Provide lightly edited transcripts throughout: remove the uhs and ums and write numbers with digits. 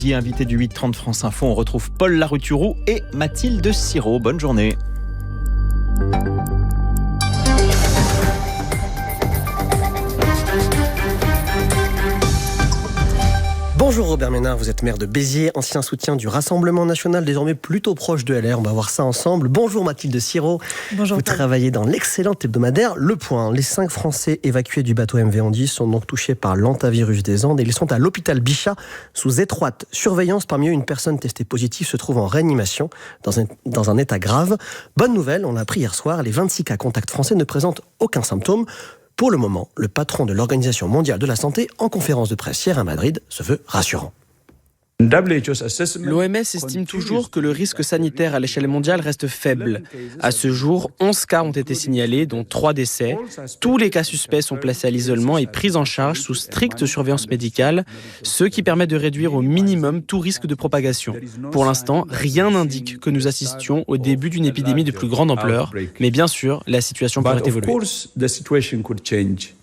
Invité du 8h30 France Info, on retrouve Paul Laruturou et Mathilde Sirot. Bonne journée. Bonjour Robert Ménard, vous êtes maire de Béziers, ancien soutien du Rassemblement National, désormais plutôt proche de LR. On va voir ça ensemble. Bonjour Mathilde Sirot. Bonjour. Vous travaillez dans l'excellent hebdomadaire Le Point. Les 5 Français évacués du bateau MV Andy sont donc touchés par l'hantavirus des Andes et ils sont à l'hôpital Bichat sous étroite surveillance. Parmi eux, une personne testée positive se trouve en réanimation dans un état grave. Bonne nouvelle, on l'a appris hier soir, les 26 cas contacts français ne présentent aucun symptôme. Pour le moment, le patron de l'Organisation mondiale de la santé, en conférence de presse hier à Madrid, se veut rassurant. L'OMS estime toujours que le risque sanitaire à l'échelle mondiale reste faible. À ce jour, 11 cas ont été signalés, dont 3 décès. Tous les cas suspects sont placés à l'isolement et pris en charge sous stricte surveillance médicale, ce qui permet de réduire au minimum tout risque de propagation. Pour l'instant, rien n'indique que nous assistions au début d'une épidémie de plus grande ampleur, mais bien sûr, la situation pourrait évoluer.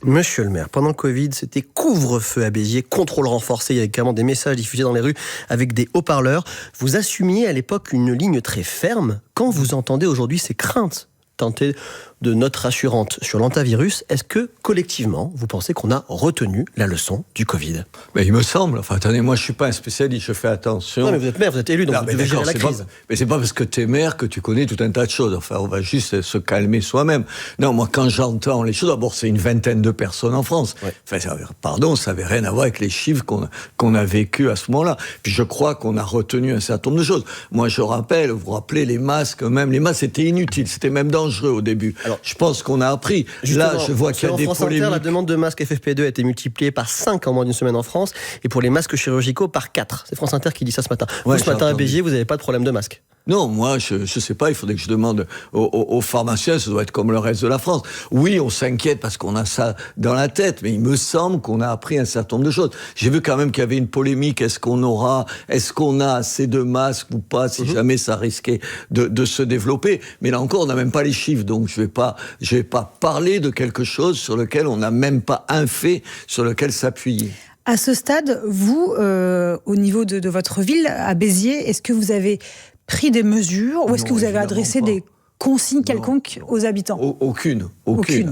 Monsieur le maire, pendant le Covid, c'était couvre-feu à Béziers, contrôle renforcé, il y avait également des messages diffusés dans les rues avec des haut-parleurs. Vous assumiez à l'époque une ligne très ferme. Quand vous entendez aujourd'hui ces craintes tentées de notes rassurantes sur l'hantavirus, est-ce que collectivement, vous pensez qu'on a retenu la leçon du Covid ? Mais il me semble. Enfin, attendez, moi je suis pas un spécialiste, je fais attention. Non, mais vous êtes maire, vous êtes élu, donc vous devez gérer la crise. Mais c'est pas parce que tu es maire que tu connais tout un tas de choses. Enfin, on va juste se calmer soi-même. Non, moi quand j'entends les choses, d'abord c'est une vingtaine de personnes en France. Ouais. Enfin, ça avait rien à voir avec les chiffres qu'on a vécu à ce moment-là. Puis je crois qu'on a retenu un certain nombre de choses. Moi je rappelle, vous vous rappelez les masques, même les masques c'était inutile, c'était même dangereux au début. Alors, je pense qu'on a appris. Là, je vois qu'il y a des polémiques. La demande de masques FFP2 a été multipliée par 5 en moins d'une semaine en France, et pour les masques chirurgicaux par 4. C'est France Inter qui dit ça ce matin. Ouais, vous, ce matin à Béziers, vous n'avez pas de problème de masque? Non, moi, je sais pas, il faudrait que je demande aux pharmaciens, ça doit être comme le reste de la France. Oui, on s'inquiète parce qu'on a ça dans la tête, mais il me semble qu'on a appris un certain nombre de choses. J'ai vu quand même qu'il y avait une polémique, est-ce qu'on a assez de masques ou pas, si jamais ça risquait de se développer. Mais là encore, on n'a même pas les chiffres, donc je vais pas parler de quelque chose sur lequel on n'a même pas un fait sur lequel s'appuyer. À ce stade, vous, au niveau de votre ville, à Béziers, est-ce que vous avez pris des mesures ou est-ce que vous avez adressé des consignes quelconques aux habitants ? Aucune.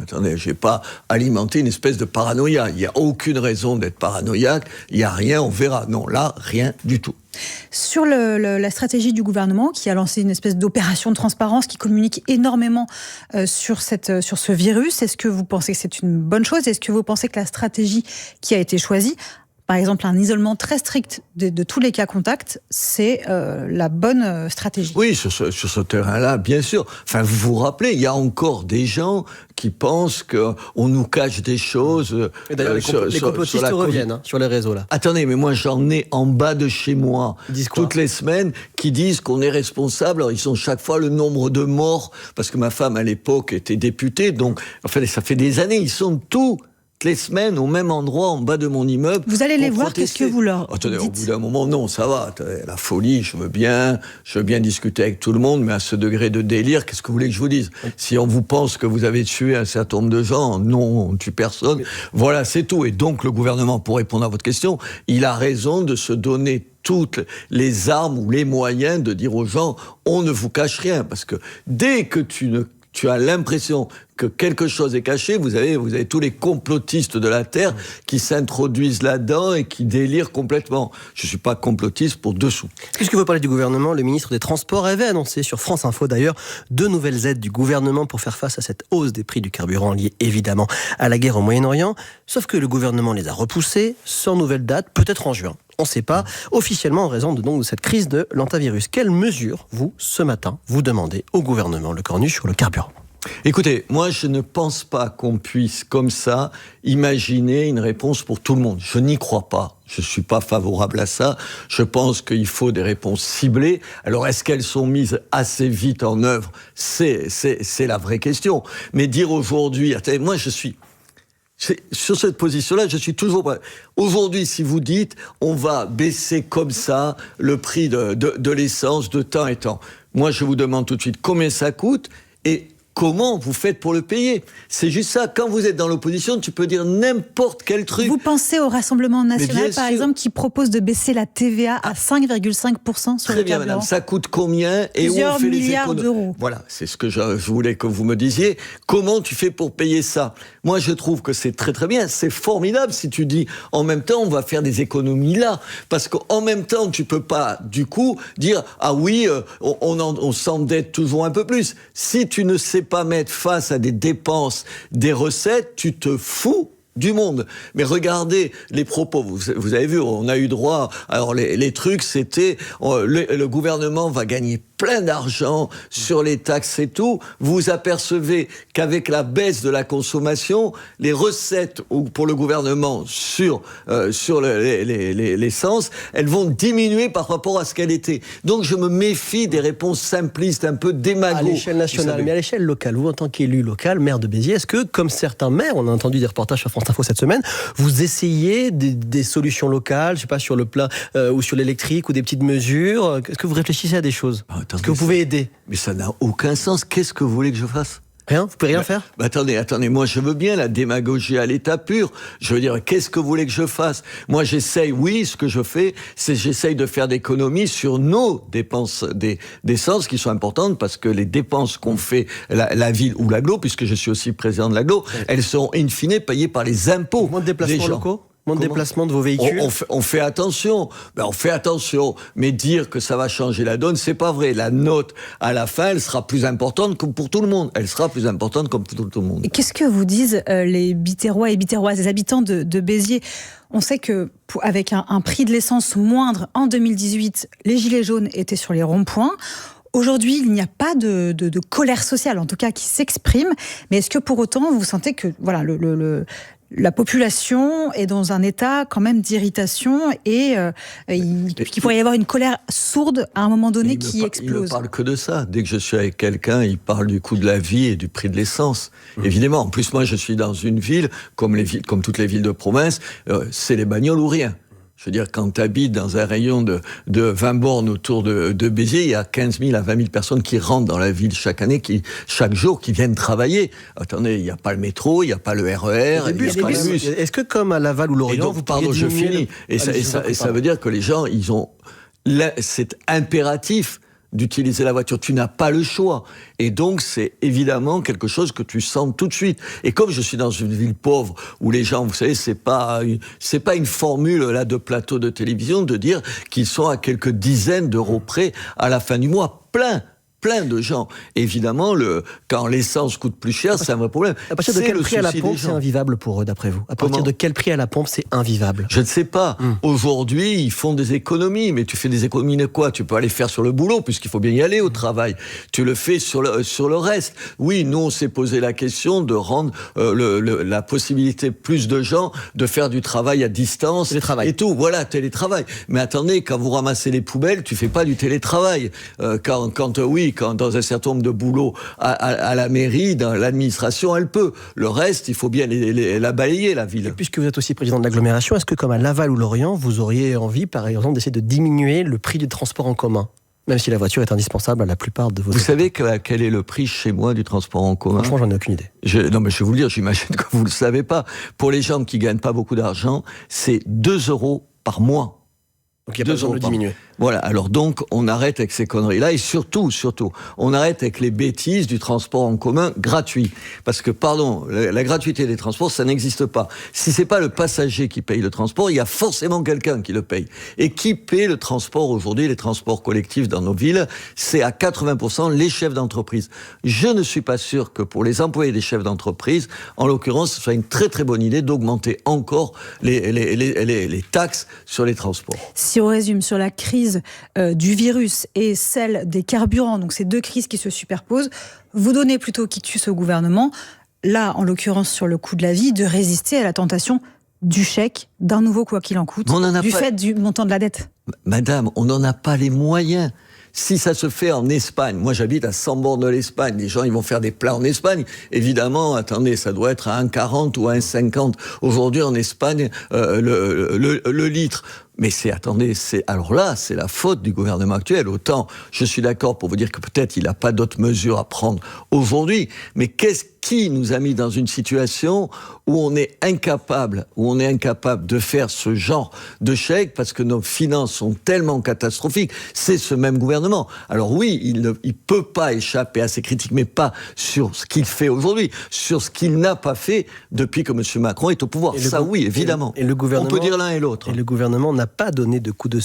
Attendez, j'ai pas alimenté une espèce de paranoïa. Il n'y a aucune raison d'être paranoïaque. Il n'y a rien, on verra. Non, là, rien du tout. Sur la stratégie du gouvernement qui a lancé une espèce d'opération de transparence qui communique énormément sur ce virus, est-ce que vous pensez que c'est une bonne chose ? Est-ce que vous pensez que la stratégie qui a été choisie, par exemple, un isolement très strict de tous les cas contacts, c'est la bonne stratégie. Oui, sur ce terrain-là, bien sûr. Enfin, vous vous rappelez, il y a encore des gens qui pensent qu'on nous cache des choses. Et d'ailleurs, les complotistes reviennent sur les réseaux, là. Attendez, mais moi, j'en ai en bas de chez moi, toutes les semaines, qui disent qu'on est responsable. Alors, ils sont chaque fois le nombre de morts, parce que ma femme, à l'époque, était députée, donc, enfin, ça fait des années, ils sont toutes les semaines au même endroit en bas de mon immeuble. Vous allez les voir, qu'est-ce que vous leur dites ? Au bout d'un moment, non, ça va. La folie, je veux bien discuter avec tout le monde, mais à ce degré de délire, qu'est-ce que vous voulez que je vous dise ? Si on vous pense que vous avez tué un certain nombre de gens, non, on ne tue personne. Voilà, c'est tout. Et donc, le gouvernement, pour répondre à votre question, il a raison de se donner toutes les armes ou les moyens de dire aux gens, on ne vous cache rien. Parce que dès que tu as l'impression que quelque chose est caché, vous avez tous les complotistes de la Terre qui s'introduisent là-dedans et qui délirent complètement. Je ne suis pas complotiste pour 2 sous. Puisque vous parlez du gouvernement, le ministre des Transports avait annoncé sur France Info d'ailleurs 2 nouvelles aides du gouvernement pour faire face à cette hausse des prix du carburant liée évidemment à la guerre au Moyen-Orient. Sauf que le gouvernement les a repoussées sans nouvelle date, peut-être en juin. On ne sait pas, officiellement en raison de cette crise de l'hantavirus. Quelles mesures, vous, ce matin, vous demandez au gouvernement Le Cornu sur le carburant ? Écoutez, moi je ne pense pas qu'on puisse comme ça imaginer une réponse pour tout le monde. Je n'y crois pas. Je ne suis pas favorable à ça. Je pense qu'il faut des réponses ciblées. Alors est-ce qu'elles sont mises assez vite en œuvre ? C'est la vraie question. Mais dire aujourd'hui, attendez, moi je suis... Sur cette position-là, je suis toujours... Aujourd'hui, si vous dites, on va baisser comme ça le prix de l'essence de temps et temps. Moi, je vous demande tout de suite combien ça coûte et comment vous faites pour le payer. C'est juste ça. Quand vous êtes dans l'opposition, tu peux dire n'importe quel truc. Vous pensez au Rassemblement national, par exemple, qui propose de baisser la TVA à 5,5% sur Très le bien, carburant. madame. Ça coûte combien et où on Plusieurs fait les milliards économies d'euros. Voilà, c'est ce que je voulais que vous me disiez. Comment tu fais pour payer ça? Moi, je trouve que c'est très très bien. C'est formidable si tu dis en même temps, on va faire des économies là. Parce qu'en même temps, tu peux pas, du coup, dire ah oui, on s'endette toujours un peu plus. Si tu ne sais pas mettre face à des dépenses, des recettes, tu te fous du monde. Mais regardez les propos, vous avez vu, on a eu droit, alors les trucs c'était, le gouvernement va gagner plein d'argent sur les taxes et tout. Vous apercevez qu'avec la baisse de la consommation, les recettes pour le gouvernement sur l'essence, elles vont diminuer par rapport à ce qu'elle était. Donc je me méfie des réponses simplistes, un peu démago. À l'échelle nationale, mais à l'échelle locale, vous en tant qu'élu local, maire de Béziers, est-ce que, comme certains maires, on a entendu des reportages sur France Info cette semaine, vous essayez des solutions locales, je sais pas, sur le plat ou sur l'électrique ou des petites mesures? Est-ce que vous réfléchissez à des choses? Est-ce que vous pouvez aider? Mais ça n'a aucun sens. Qu'est-ce que vous voulez que je fasse? Rien? Vous pouvez rien faire? Attendez, moi je veux bien la démagogie à l'état pur. Je veux dire, qu'est-ce que vous voulez que je fasse? Moi j'essaye, oui, ce que je fais, c'est j'essaye de faire d'économies sur nos dépenses d'essence qui sont importantes parce que les dépenses qu'on fait, la ville ou l'agglo, puisque je suis aussi président de l'agglo, elles sont in fine payées par les impôts. Moins de déplacements locaux? Moins de déplacement de vos véhicules? On fait attention. On fait attention. Mais dire que ça va changer la donne, c'est pas vrai. La note, à la fin, elle sera plus importante comme pour tout le monde. Elle sera plus importante comme pour tout le monde. Et qu'est-ce que vous disent les Biterrois et Biterroises, les habitants de Béziers? On sait que avec un prix de l'essence moindre en 2018, les gilets jaunes étaient sur les ronds-points. Aujourd'hui, il n'y a pas de colère sociale, en tout cas, qui s'exprime. Mais est-ce que pour autant, vous sentez que voilà, la population est dans un état quand même d'irritation et qu'il pourrait y avoir une colère sourde à un moment donné qui explose? Il ne parle que de ça. Dès que je suis avec quelqu'un, il parle du coût de la vie et du prix de l'essence. Évidemment. En plus, moi, je suis dans une ville, comme toutes les villes de province, c'est les bagnoles ou rien. Je veux dire, quand tu habites dans un rayon de 20 bornes autour de Béziers, il y a 15 000 à 20 000 personnes qui rentrent dans la ville chaque année, chaque jour, qui viennent travailler. Attendez, il n'y a pas le métro, il n'y a pas le RER, il n'y a pas les bus. Est-ce que, comme à Laval ou Lorient, vous pardon, je finis. Et ça veut dire que les gens, c'est impératif d'utiliser la voiture. Tu n'as pas le choix. Et donc, c'est évidemment quelque chose que tu sens tout de suite. Et comme je suis dans une ville pauvre, où les gens, vous savez, c'est pas une formule, là, de plateau de télévision, de dire qu'ils sont à quelques dizaines d'euros près à la fin du mois. Plein de gens. Évidemment, quand l'essence coûte plus cher, c'est un vrai problème. À partir de quel prix à la pompe c'est invivable pour eux, d'après vous? À partir de quel prix à la pompe c'est invivable? Je ne sais pas. Aujourd'hui, ils font des économies, mais tu fais des économies de quoi? Tu peux aller faire sur le boulot, puisqu'il faut bien y aller au travail. Tu le fais sur le reste. Oui, nous, on s'est posé la question de rendre la possibilité plus de gens de faire du travail à distance et tout. Voilà, télétravail. Mais attendez, quand vous ramassez les poubelles, tu fais pas du télétravail. Quand dans un certain nombre de boulots à la mairie, dans l'administration, elle peut. Le reste, il faut bien la balayer, la ville. Et puisque vous êtes aussi président de l'agglomération, est-ce que comme à Laval ou Lorient, vous auriez envie, par exemple, d'essayer de diminuer le prix du transport en commun? Même si la voiture est indispensable à la plupart de vos... Vous savez quel est le prix chez moi du transport en commun? Franchement, j'en ai aucune idée. Non, mais je vais vous le dire, j'imagine que vous ne le savez pas. Pour les gens qui gagnent pas beaucoup d'argent, c'est 2 € par mois. Donc il n'y a pas besoin de diminuer. Voilà, alors donc on arrête avec ces conneries-là et surtout, on arrête avec les bêtises du transport en commun gratuit. Parce que, pardon, la gratuité des transports, ça n'existe pas. Si c'est pas le passager qui paye le transport, il y a forcément quelqu'un qui le paye. Et qui paie le transport aujourd'hui, les transports collectifs dans nos villes? C'est à 80% les chefs d'entreprise. Je ne suis pas sûr que pour les employés des chefs d'entreprise, en l'occurrence, ce soit une très très bonne idée d'augmenter encore les taxes sur les transports. Si on résume sur la crise du virus et celle des carburants, donc ces deux crises qui se superposent, vous donnez plutôt quitus au gouvernement, là en l'occurrence sur le coût de la vie, de résister à la tentation du chèque, d'un nouveau quoi qu'il en coûte, fait du montant de la dette. Madame, on n'en a pas les moyens. Si ça se fait en Espagne, moi j'habite à 100 bornes de l'Espagne, les gens ils vont faire des plats en Espagne, évidemment, attendez, ça doit être à 1,40 ou à 1,50. Aujourd'hui en Espagne, le litre, Mais alors là, c'est la faute du gouvernement actuel. Autant, je suis d'accord pour vous dire que peut-être il n'a pas d'autres mesures à prendre aujourd'hui, mais qui nous a mis dans une situation où on est incapable de faire ce genre de chèque parce que nos finances sont tellement catastrophiques. C'est ce même gouvernement. Alors oui, il peut pas échapper à ces critiques, mais pas sur ce qu'il fait aujourd'hui, sur ce qu'il n'a pas fait depuis que M. Macron est au pouvoir. Oui, évidemment. Et le gouvernement, on peut dire l'un et l'autre. Et le gouvernement n'a pas donné de coup de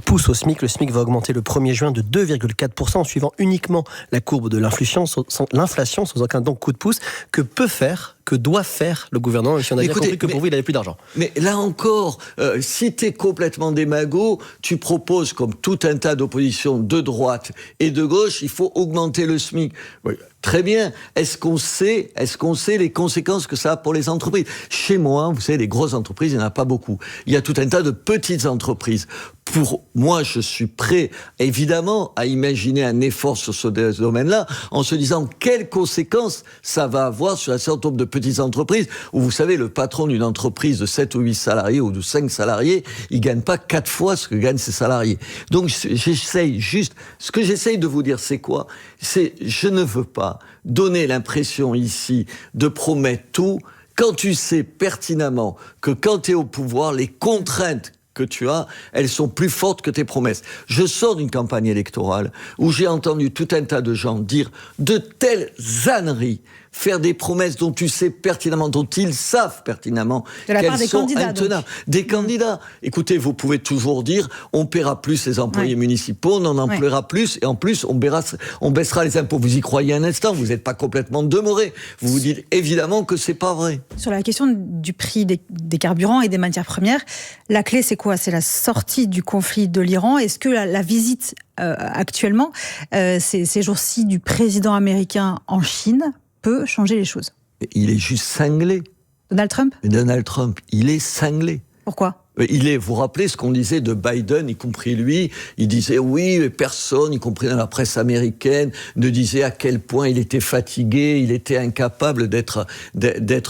pouce au SMIC. Le SMIC va augmenter le 1er juin de 2,4% en suivant uniquement la courbe de l'inflation sans aucun donc coup de pouce. Que doit faire le gouvernement, même si on a bien compris que pour vous, il n'avait plus d'argent. Mais là encore, si tu es complètement démago, tu proposes, comme tout un tas d'oppositions de droite et de gauche, il faut augmenter le SMIC. Oui, très bien. Est-ce qu'on sait les conséquences que ça a pour les entreprises ? Chez moi, vous savez, les grosses entreprises, il n'y en a pas beaucoup. Il y a tout un tas de petites entreprises. Pour moi, je suis prêt, évidemment, à imaginer un effort sur ce domaine-là, en se disant quelles conséquences ça va avoir sur un certain nombre de petites entreprises, où vous savez, le patron d'une entreprise de 7 ou 8 salariés ou de 5 salariés, il ne gagne pas 4 fois ce que gagnent ses salariés. Donc, ce que j'essaye de vous dire, c'est quoi ? Je ne veux pas donner l'impression ici de promettre tout, quand tu sais pertinemment que quand tu es au pouvoir, les contraintes que tu as, elles sont plus fortes que tes promesses. Je sors d'une campagne électorale où j'ai entendu tout un tas de gens dire de telles âneries, faire des promesses dont tu sais pertinemment, dont ils savent pertinemment qu'elles sont intenables. Des candidats. Écoutez, vous pouvez toujours dire, on paiera plus les employés municipaux, on en emploiera plus, et en plus, on baissera les impôts. Vous y croyez un instant, vous n'êtes pas complètement demeuré. Vous vous dites évidemment que c'est pas vrai. Sur la question du prix des carburants et des matières premières, la clé, c'est quoi ? C'est la sortie du conflit de l'Iran. Est-ce que la visite actuellement, ces jours-ci, du président américain en Chine peut changer les choses? Il est juste cinglé. Donald Trump, il est cinglé. Pourquoi ? Vous vous rappelez ce qu'on disait de Biden, y compris lui, il disait oui, personne, y compris dans la presse américaine, ne disait à quel point il était fatigué, il était incapable d'être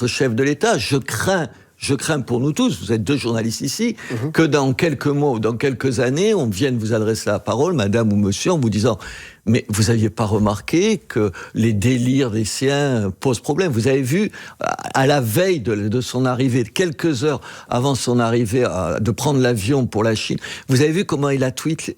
chef de l'État. Je crains pour nous tous, vous êtes 2 journalistes ici, que dans quelques mois ou dans quelques années, on vienne vous adresser la parole, madame ou monsieur, en vous disant « Mais vous n'aviez pas remarqué que les délires des siens posent problème ?» Vous avez vu, à la veille de son arrivée, quelques heures avant son arrivée, de prendre l'avion pour la Chine, vous avez vu comment il a tweeté?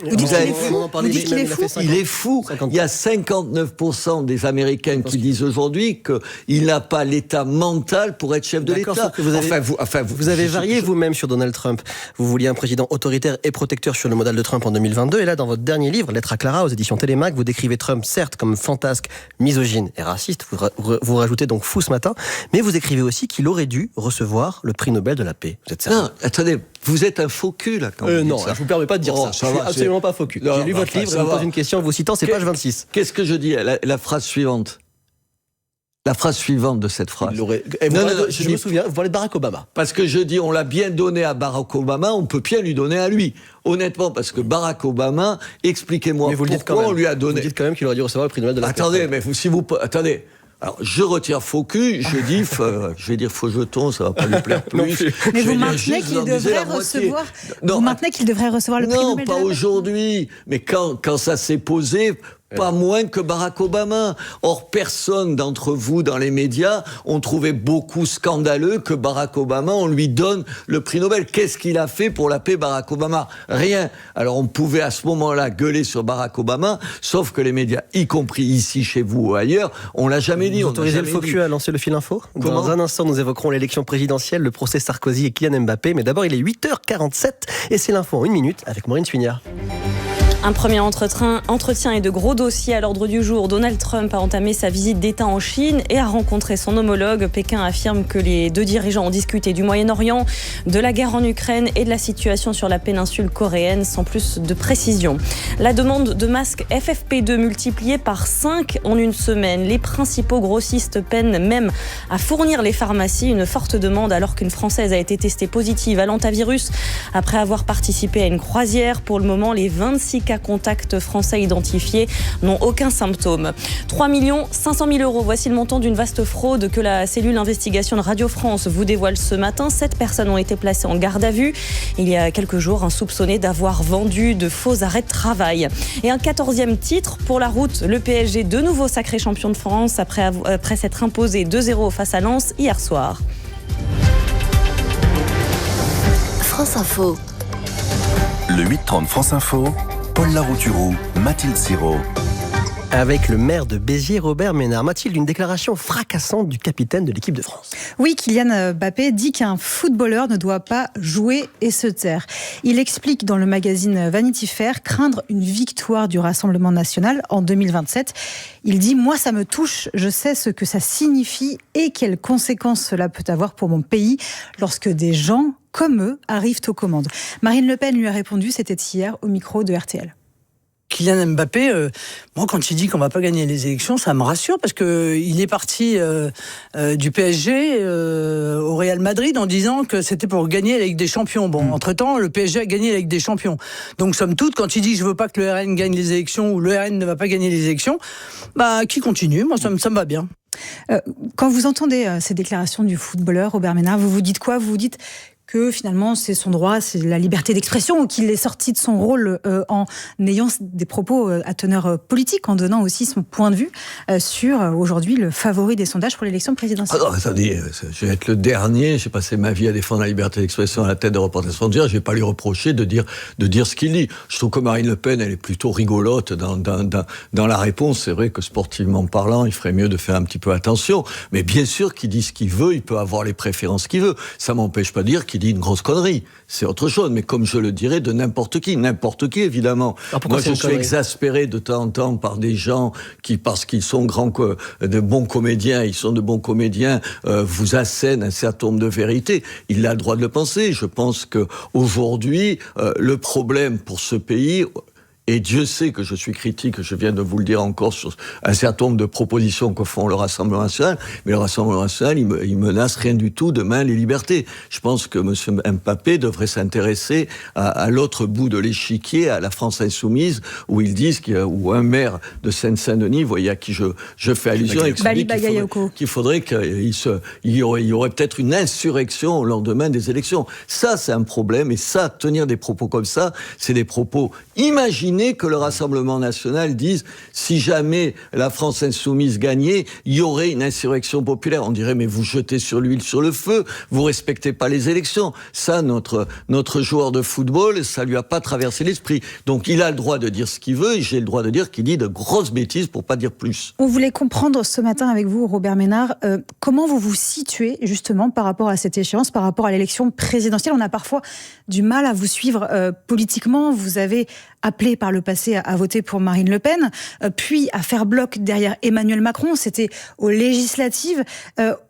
Vous avez vu qu'il est fou. Il est fou. Il y a 59% des Américains qui disent aujourd'hui qu'il n'a pas l'état mental pour être chef de l'État. Vous avez varié vous-même sur Donald Trump. Vous vouliez un président autoritaire et protecteur sur le modèle de Trump en 2022. Et là, dans votre dernier livre, Lettre à Clara, aux éditions Télémac, vous décrivez Trump, certes, comme fantasque, misogyne et raciste. Vous rajoutez donc fou ce matin. Mais vous écrivez aussi qu'il aurait dû recevoir le prix Nobel de la paix. Vous êtes sérieux ? Non, attendez, vous êtes un faux cul, là, quand vous dites non, ça. Je vous permets pas de dire ça. Je suis absolument pas faux cul. J'ai lu votre livre et je vous pose une question en vous citant, c'est page 26. Qu'est-ce que je dis ? La phrase suivante. La phrase suivante de cette phrase. Je me souviens, vous parlez de Barack Obama. Parce que je dis, on l'a bien donné à Barack Obama, on peut bien lui donner à lui. Honnêtement, parce que Barack Obama, expliquez-moi pourquoi on lui a donné. Vous dites quand même qu'il aurait dû recevoir le prix Nobel de la paix. Attendez. Alors, je retire faux cul, je vais dire faux jeton, ça va pas lui plaire plus. Mais vous maintenez qu'il devrait recevoir. Vous maintenez qu'il devrait recevoir le prix Nobel de la paix. Non, pas aujourd'hui. Mais quand ça s'est posé. Pas moins que Barack Obama. Or, personne d'entre vous, dans les médias, ont trouvé beaucoup scandaleux que Barack Obama, on lui donne le prix Nobel. Qu'est-ce qu'il a fait pour la paix, Barack Obama ? Rien. Alors, on pouvait à ce moment-là gueuler sur Barack Obama, sauf que les médias, y compris ici, chez vous ou ailleurs, on l'a jamais dit. Vous autorisez le faux cul à lancer le fil info ? Dans un instant, nous évoquerons l'élection présidentielle, le procès Sarkozy et Kylian Mbappé. Mais d'abord, il est 8h47 et c'est l'info en 1 minute avec Maureen Suignard. Un premier entretien et de gros dossiers à l'ordre du jour. Donald Trump a entamé sa visite d'État en Chine et a rencontré son homologue. Pékin affirme que les 2 dirigeants ont discuté du Moyen-Orient, de la guerre en Ukraine et de la situation sur la péninsule coréenne, sans plus de précision. La demande de masques FFP2 multipliée par 5 en une semaine. Les principaux grossistes peinent même à fournir les pharmacies. Une forte demande alors qu'une Française a été testée positive à l'antavirus après avoir participé à une croisière. Pour le moment, les 26 cas contacts français identifiés n'ont aucun symptôme. 3 500 000 €, voici le montant d'une vaste fraude que la cellule investigation de Radio France vous dévoile ce matin. 7 personnes ont été placées en garde à vue. Il y a quelques jours, un soupçonné d'avoir vendu de faux arrêts de travail. Et un 14e titre pour la route. Le PSG, de nouveau sacré champion de France après s'être imposé 2-0 face à Lens hier soir. France Info. Le 8-30 France Info, Paul Larouturou, Mathilde Siro. Avec le maire de Béziers, Robert Ménard. Mathilde, une déclaration fracassante du capitaine de l'équipe de France. Oui, Kylian Mbappé dit qu'un footballeur ne doit pas jouer et se taire. Il explique dans le magazine Vanity Fair craindre une victoire du Rassemblement national en 2027. Il dit « Moi, ça me touche, je sais ce que ça signifie et quelles conséquences cela peut avoir pour mon pays lorsque des gens comme eux arrivent aux commandes. » Marine Le Pen lui a répondu, c'était hier au micro de RTL. Kylian Mbappé, moi quand il dit qu'on va pas gagner les élections, ça me rassure parce que il est parti du PSG au Real Madrid en disant que c'était pour gagner la Ligue des Champions. Bon, entre-temps, le PSG a gagné la Ligue des Champions. Donc somme toute, quand il dit je veux pas que le RN gagne les élections ou le RN ne va pas gagner les élections, bah qui continue, moi ça me va bien. Quand vous entendez ces déclarations du footballeur Robert Ménard, vous vous dites quoi ? Vous vous dites que finalement c'est son droit, c'est la liberté d'expression, ou qu'il est sorti de son rôle en ayant des propos à teneur politique, en donnant aussi son point de vue sur aujourd'hui le favori des sondages pour l'élection présidentielle. Alors, attendez, je vais être le dernier, j'ai passé ma vie à défendre la liberté d'expression à la tête de Reporters sans frontières, je vais pas lui reprocher de dire ce qu'il dit. Je trouve que Marine Le Pen, elle est plutôt rigolote dans la réponse. C'est vrai que sportivement parlant, il ferait mieux de faire un petit peu attention, mais bien sûr qu'il dit ce qu'il veut, il peut avoir les préférences qu'il veut. Ça m'empêche pas de dire qu'il dit une grosse connerie, c'est autre chose, mais comme je le dirais de n'importe qui évidemment. Moi je suis exaspéré de temps en temps par des gens qui, parce qu'ils sont de bons comédiens, vous assènent un certain nombre de vérités. Il a le droit de le penser. Je pense que aujourd'hui, le problème pour ce pays, et Dieu sait que je suis critique, je viens de vous le dire encore, sur un certain nombre de propositions que font le Rassemblement national, mais le Rassemblement national, il menace rien du tout demain les libertés. Je pense que M. Mbappé devrait s'intéresser à l'autre bout de l'échiquier, à la France insoumise, où ils disent où un maire de Seine-Saint-Denis, vous voyez à qui je fais allusion, explique qu'il faudrait qu'il y aurait peut-être une insurrection au lendemain des élections. Ça, c'est un problème, et ça, tenir des propos comme ça, c'est des propos imaginés que le Rassemblement national dise si jamais la France insoumise gagnait, il y aurait une insurrection populaire. On dirait mais vous jetez sur l'huile sur le feu, vous respectez pas les élections. Ça, notre joueur de football, ça lui a pas traversé l'esprit. Donc il a le droit de dire ce qu'il veut et j'ai le droit de dire qu'il dit de grosses bêtises pour pas dire plus. On voulait comprendre ce matin avec vous, Robert Ménard, comment vous vous situez justement par rapport à cette échéance, par rapport à l'élection présidentielle. On a parfois du mal à vous suivre politiquement. Vous avez appelé par le passé à voter pour Marine Le Pen, puis à faire bloc derrière Emmanuel Macron, c'était aux législatives.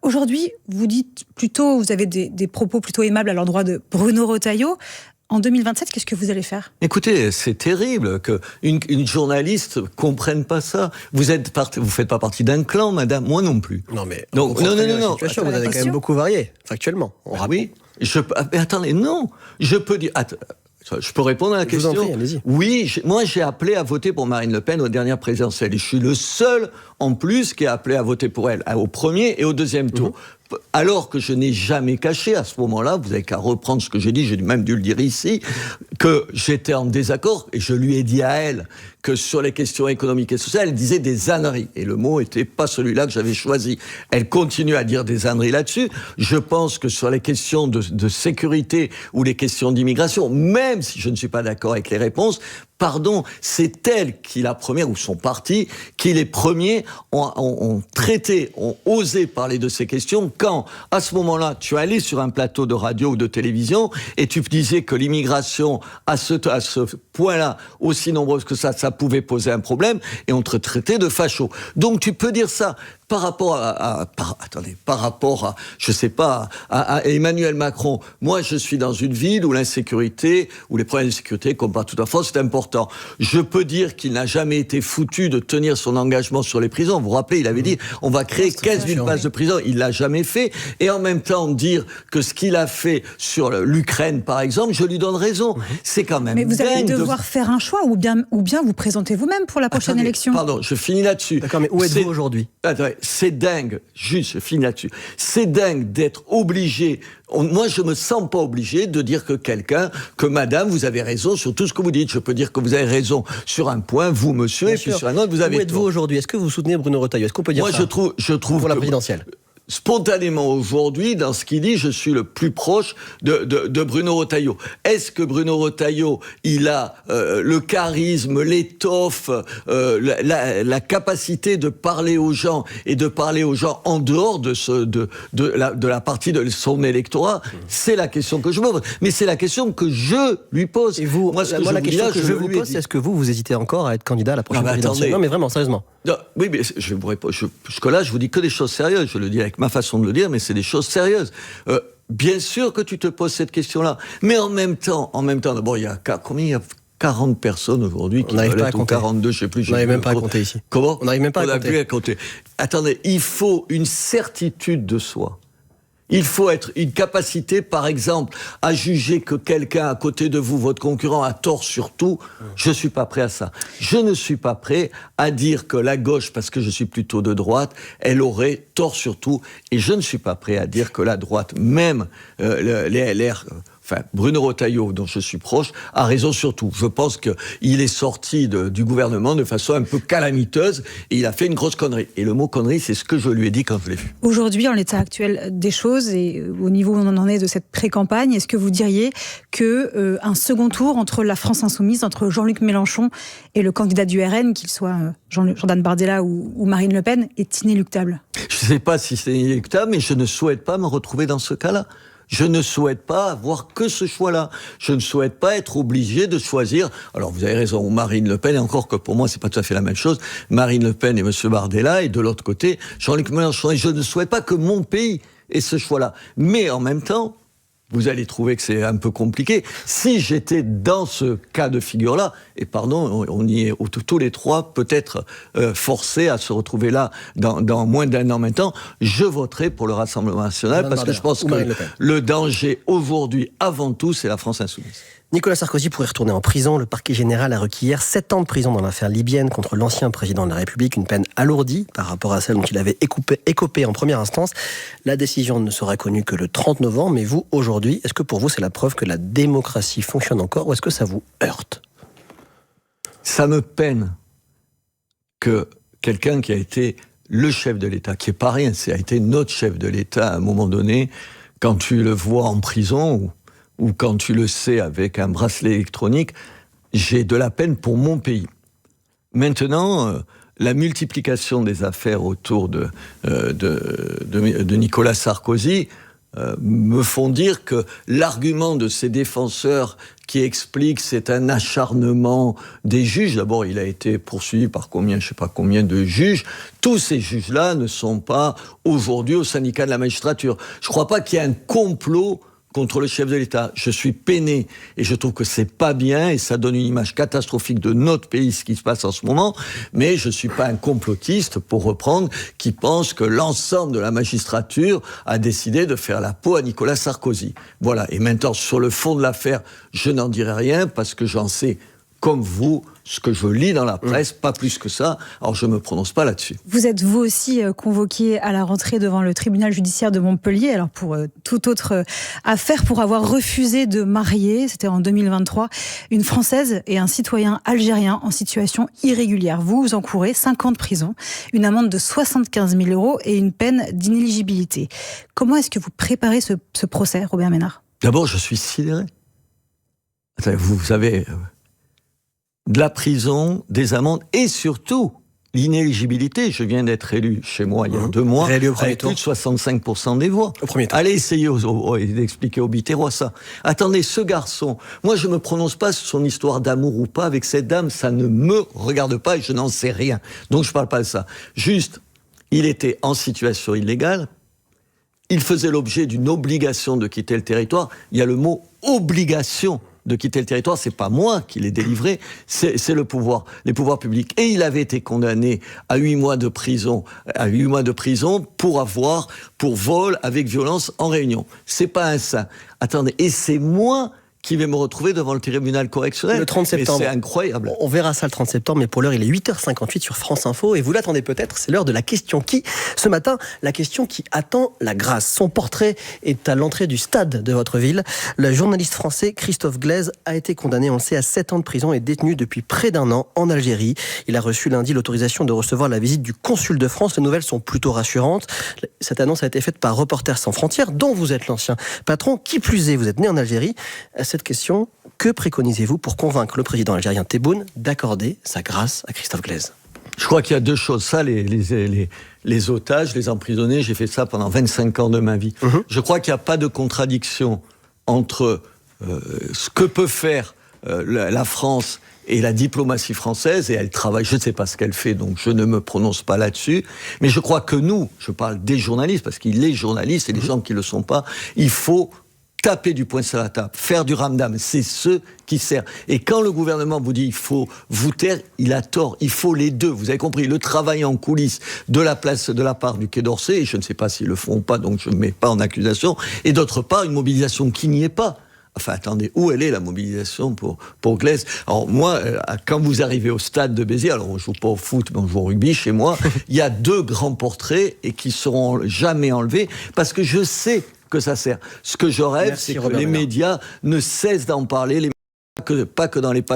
Aujourd'hui, vous dites plutôt, vous avez des propos plutôt aimables à l'endroit de Bruno Retailleau. En 2027, qu'est-ce que vous allez faire ? Écoutez, c'est terrible qu'une journaliste comprenne pas ça. Vous faites pas partie d'un clan, madame, moi non plus. Non mais non. Vous avez quand même beaucoup varié, factuellement. Oui. Mais attendez, non. Je peux dire. Je peux répondre à la question ? Je vous en prie, allez-y. Oui, moi j'ai appelé à voter pour Marine Le Pen aux dernières présidentielles. Et je suis le seul, en plus, qui a appelé à voter pour elle au premier et au deuxième tour. Alors que je n'ai jamais caché, à ce moment-là, vous n'avez qu'à reprendre ce que j'ai dit, j'ai même dû le dire ici, que j'étais en désaccord, et je lui ai dit à elle que sur les questions économiques et sociales, elle disait des âneries. Et le mot n'était pas celui-là que j'avais choisi. Elle continue à dire des âneries là-dessus. Je pense que sur les questions de sécurité ou les questions d'immigration, même si je ne suis pas d'accord avec les réponses, c'est elle qui, la première, ou son parti, qui les premiers ont traité, ont osé parler de ces questions, quand, à ce moment-là, tu allais sur un plateau de radio ou de télévision, et tu disais que l'immigration, à ce point-là, aussi nombreuse que ça pouvait poser un problème, et on te traitait de facho. Donc tu peux dire ça. par rapport je sais pas, à Emmanuel Macron, moi je suis dans une ville où l'insécurité, où les problèmes de sécurité, comme partout en France, c'est important. Je peux dire qu'il n'a jamais été foutu de tenir son engagement sur les prisons. Vous vous rappelez, il avait dit, on va créer 15 000 places de prison. Il l'a jamais fait. Et en même temps, dire que ce qu'il a fait sur l'Ukraine, par exemple, je lui donne raison. C'est quand même. Mais vous allez devoir faire un choix, ou bien vous présentez vous-même pour la prochaine élection. Pardon, je finis là-dessus. D'accord, mais où êtes-vous aujourd'hui ? Attendez, c'est dingue. Juste, je finis là-dessus. C'est dingue d'être obligé. Moi, je me sens pas obligé de dire que madame, vous avez raison sur tout ce que vous dites. Je peux dire que vous avez raison sur un point, vous, monsieur, Bien et puis sûr. sur un autre, vous avez Où êtes-vous aujourd'hui ? Est-ce que vous soutenez Bruno Retailleau ? Est-ce qu'on peut dire ça ? Moi, je trouve pour la que présidentielle. Spontanément aujourd'hui, dans ce qu'il dit, je suis le plus proche de Bruno Retailleau. Est-ce que Bruno Retailleau, il a le charisme, l'étoffe, la capacité de parler aux gens et de parler aux gens en dehors de la partie de son électorat? C'est la question que je me pose. Mais c'est la question que je lui pose. Et vous, moi, la question que je vous pose, c'est est-ce que vous hésitez encore à être candidat à la prochaine présidentielle ? attendez. Non, mais vraiment, sérieusement. Non, oui, mais je vous réponds. Jusque-là, je vous dis que des choses sérieuses. Je le dis avec ma façon de le dire, mais c'est des choses sérieuses. Bien sûr que tu te poses cette question-là, mais en même temps, d'abord, il y a combien? Il y a 40 personnes aujourd'hui qui n'arrive pas à ou compter. 42, je sais plus. On n'arrive même pas à compter ici. Comment? On n'arrive même pas à compter. On n'a plus à compter. Attendez, il faut une certitude de soi. Il faut être une capacité, par exemple, à juger que quelqu'un à côté de vous, votre concurrent, a tort sur tout. Je suis pas prêt à ça. Je ne suis pas prêt à dire que la gauche, parce que je suis plutôt de droite, elle aurait tort sur tout. Et je ne suis pas prêt à dire que la droite, même les LR... Bruno Retailleau, dont je suis proche, a raison sur tout. Je pense qu'il est sorti du gouvernement de façon un peu calamiteuse et il a fait une grosse connerie. Et le mot connerie, c'est ce que je lui ai dit quand je l'ai vu. Aujourd'hui, en l'état actuel des choses et au niveau où on en est de cette pré-campagne, est-ce que vous diriez qu'un second tour entre la France Insoumise, entre Jean-Luc Mélenchon et le candidat du RN, qu'il soit Jordan Bardella ou Marine Le Pen, est inéluctable ? Je ne sais pas si c'est inéluctable, mais je ne souhaite pas me retrouver dans ce cas-là. Je ne souhaite pas avoir que ce choix-là. Je ne souhaite pas être obligé de choisir. Alors, vous avez raison, Marine Le Pen, et encore que pour moi, c'est pas tout à fait la même chose. Marine Le Pen et M. Bardella, et de l'autre côté, Jean-Luc Mélenchon. Et je ne souhaite pas que mon pays ait ce choix-là. Mais en même temps, vous allez trouver que c'est un peu compliqué. Si j'étais dans ce cas de figure-là, et pardon, on y est tous les trois peut-être forcés à se retrouver là dans moins d'un an maintenant, je voterai pour le Rassemblement national parce que je pense que le danger aujourd'hui, avant tout, c'est la France insoumise. Nicolas Sarkozy pourrait retourner en prison. Le parquet général a requis hier 7 ans de prison dans l'affaire libyenne contre l'ancien président de la République, une peine alourdie par rapport à celle dont il avait écopé en première instance. La décision ne sera connue que le 30 novembre, mais vous, aujourd'hui, est-ce que pour vous c'est la preuve que la démocratie fonctionne encore ou est-ce que ça vous heurte ? Ça me peine que quelqu'un qui a été le chef de l'État, qui est pas rien, c'est a été notre chef de l'État à un moment donné, quand tu le vois en prison ou quand tu le sais avec un bracelet électronique, j'ai de la peine pour mon pays. Maintenant, la multiplication des affaires autour de Nicolas Sarkozy me font dire que l'argument de ces défenseurs qui expliquent c'est un acharnement des juges, d'abord il a été poursuivi par je sais pas combien de juges, tous ces juges-là ne sont pas aujourd'hui au syndicat de la magistrature. Je crois pas qu'il y ait un complot contre le chef de l'État. Je suis peiné et je trouve que c'est pas bien et ça donne une image catastrophique de notre pays, ce qui se passe en ce moment, mais je suis pas un complotiste, pour reprendre, qui pense que l'ensemble de la magistrature a décidé de faire la peau à Nicolas Sarkozy. Voilà. Et maintenant, sur le fond de l'affaire, je n'en dirai rien parce que j'en sais, comme vous, ce que je lis dans la presse, pas plus que ça, alors je ne me prononce pas là-dessus. Vous êtes vous aussi convoqué à la rentrée devant le tribunal judiciaire de Montpellier, alors pour toute autre affaire, pour avoir refusé de marier, c'était en 2023, une Française et un citoyen algérien en situation irrégulière. Vous encourez 5 ans de prison, une amende de 75 000 € et une peine d'inéligibilité. Comment est-ce que vous préparez ce procès, Robert Ménard ? D'abord, je suis sidéré. Attendez, vous avez de la prison, des amendes et surtout l'inéligibilité. Je viens d'être élu chez moi il y a 2 mois avec plus de 65% des voix. Allez essayer d'expliquer aux Biterrois ça. Attendez, ce garçon, moi je ne me prononce pas sur son histoire d'amour ou pas avec cette dame, ça ne me regarde pas et je n'en sais rien. Donc je ne parle pas de ça. Juste, il était en situation illégale, il faisait l'objet d'une obligation de quitter le territoire. Il y a le mot « obligation » de quitter le territoire, c'est pas moi qui l'ai délivré, c'est le pouvoir, les pouvoirs publics. Et il avait été condamné à 8 mois de prison, pour vol avec violence en réunion. C'est pas un saint. Attendez, et c'est moi qui vais me retrouver devant le tribunal correctionnel. Le 30 septembre. Mais c'est incroyable. On verra ça le 30 septembre, mais pour l'heure, il est 8h58 sur France Info, et vous l'attendez peut-être, c'est l'heure de la question qui. Ce matin, la question qui attend la grâce. Son portrait est à l'entrée du stade de votre ville. Le journaliste français Christophe Glaise a été condamné, on le sait, à 7 ans de prison et détenu depuis près d'un an en Algérie. Il a reçu lundi l'autorisation de recevoir la visite du consul de France. Les nouvelles sont plutôt rassurantes. Cette annonce a été faite par Reporters sans frontières, dont vous êtes l'ancien patron. Qui plus est, vous êtes né en Algérie. Cette question, que préconisez-vous pour convaincre le président algérien Tebboune d'accorder sa grâce à Christophe Glaise? Je crois qu'il y a 2 choses. Ça, les otages, les emprisonnés, j'ai fait ça pendant 25 ans de ma vie. Je crois qu'il n'y a pas de contradiction entre ce que peut faire la France et la diplomatie française, et elle travaille, je ne sais pas ce qu'elle fait, donc je ne me prononce pas là-dessus, mais je crois que nous, je parle des journalistes, parce qu'il est journaliste, et les gens qui ne le sont pas, il faut taper du poing sur la table, faire du ramdam, c'est ce qui sert. Et quand le gouvernement vous dit il faut vous taire, il a tort. Il faut les deux. Vous avez compris, le travail en coulisses de la part du Quai d'Orsay, et je ne sais pas s'ils le font ou pas, donc je ne mets pas en accusation, et d'autre part, une mobilisation qui n'y est pas. Enfin, attendez, où elle est la mobilisation pour Glaise? Alors moi, quand vous arrivez au stade de Béziers, alors on joue pas au foot, mais on joue au rugby chez moi, il y a 2 grands portraits et qui seront jamais enlevés, parce que je sais que ça sert. Ce que je rêve, c'est que les médias ne cessent d'en parler, pas que dans les pages